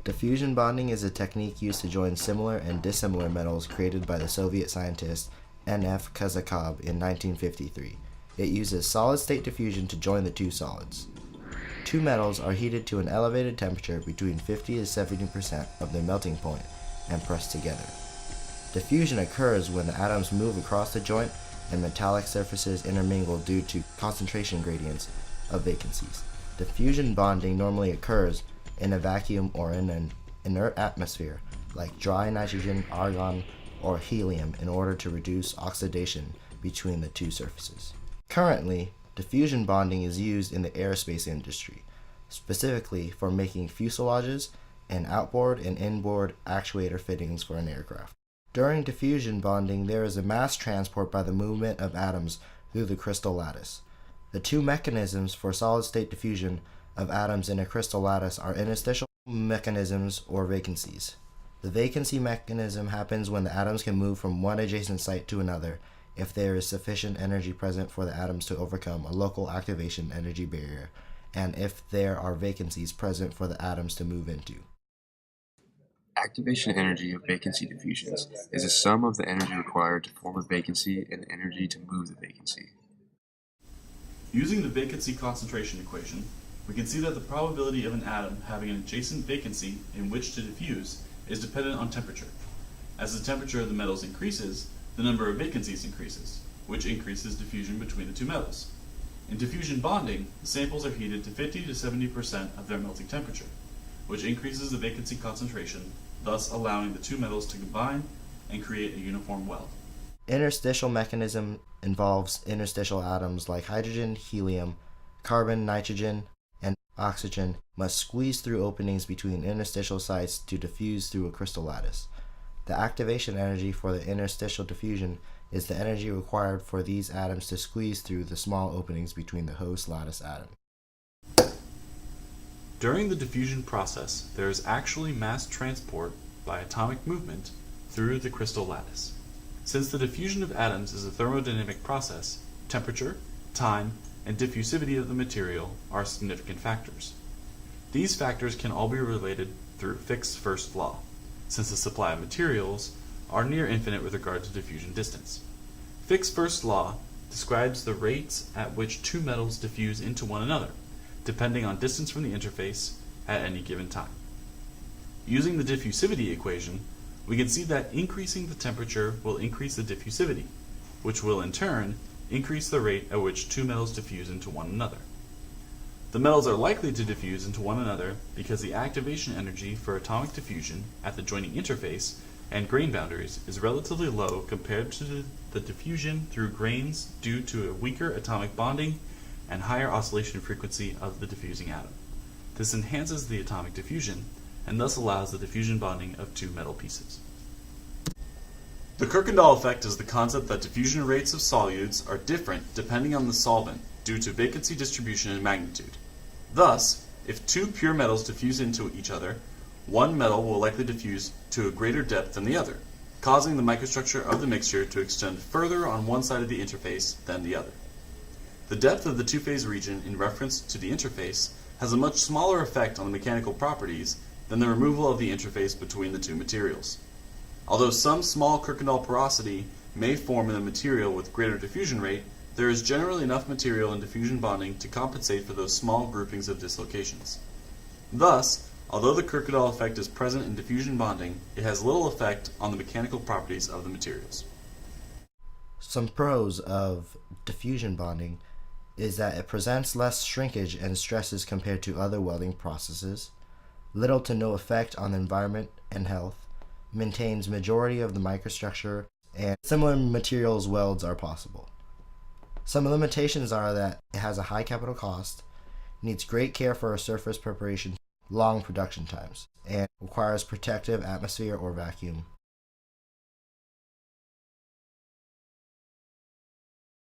Diffusion bonding is a technique used to join similar and dissimilar metals created by the Soviet scientist N.F. Kazakov in 1953. It uses solid-state diffusion to join the two solids. Two metals are heated to an elevated temperature between 50 to 70% of their melting point and pressed together. Diffusion occurs when the atoms move across the joint and metallic surfaces intermingle due to concentration gradients of vacancies. Diffusion bonding normally occurs in a vacuum or in an inert atmosphere, like dry nitrogen, argon, or helium, in order to reduce oxidation between the two surfaces. Currently, diffusion bonding is used in the aerospace industry, specifically for making fuselages and outboard and inboard actuator fittings for an aircraft. During diffusion bonding, there is a mass transport by the movement of atoms through the crystal lattice. The two mechanisms for solid-state diffusion of atoms in a crystal lattice are interstitial mechanisms or vacancies. The vacancy mechanism happens when the atoms can move from one adjacent site to another if there is sufficient energy present for the atoms to overcome a local activation energy barrier, and if there are vacancies present for the atoms to move into. Activation energy of vacancy diffusions is the sum of the energy required to form a vacancy and the energy to move the vacancy. Using the vacancy concentration equation, we can see that the probability of an atom having an adjacent vacancy in which to diffuse is dependent on temperature. As the temperature of the metals increases, the number of vacancies increases, which increases diffusion between the two metals. In diffusion bonding, the samples are heated to 50 to 70% of their melting temperature, which increases the vacancy concentration, thus allowing the two metals to combine and create a uniform weld. Interstitial mechanism involves interstitial atoms like hydrogen, helium, carbon, nitrogen, and oxygen must squeeze through openings between interstitial sites to diffuse through a crystal lattice. The activation energy for the interstitial diffusion is the energy required for these atoms to squeeze through the small openings between the host lattice atom. During the diffusion process, there is actually mass transport by atomic movement through the crystal lattice. Since the diffusion of atoms is a thermodynamic process, temperature, time, and diffusivity of the material are significant factors. These factors can all be related through Fick's first law, since the supply of materials are near infinite with regard to diffusion distance. Fick's first law describes the rates at which two metals diffuse into one another, depending on distance from the interface at any given time. Using the diffusivity equation, we can see that increasing the temperature will increase the diffusivity, which will in turn increase the rate at which two metals diffuse into one another. The metals are likely to diffuse into one another because the activation energy for atomic diffusion at the joining interface and grain boundaries is relatively low compared to the diffusion through grains due to a weaker atomic bonding and higher oscillation frequency of the diffusing atom. This enhances the atomic diffusion and thus allows the diffusion bonding of two metal pieces. The Kirkendall effect is the concept that diffusion rates of solutes are different depending on the solvent due to vacancy distribution and magnitude. Thus, if two pure metals diffuse into each other, one metal will likely diffuse to a greater depth than the other, causing the microstructure of the mixture to extend further on one side of the interface than the other. The depth of the two-phase region in reference to the interface has a much smaller effect on the mechanical properties than the removal of the interface between the two materials. Although some small Kirkendall porosity may form in a material with greater diffusion rate, there is generally enough material in diffusion bonding to compensate for those small groupings of dislocations. Thus, although the Kirkendall effect is present in diffusion bonding, it has little effect on the mechanical properties of the materials. Some pros of diffusion bonding is that it presents less shrinkage and stresses compared to other welding processes, little to no effect on the environment and health, maintains majority of the microstructure, and similar materials welds are possible. Some limitations are that it has a high capital cost, needs great care for a surface preparation, long production times, and requires protective atmosphere or vacuum.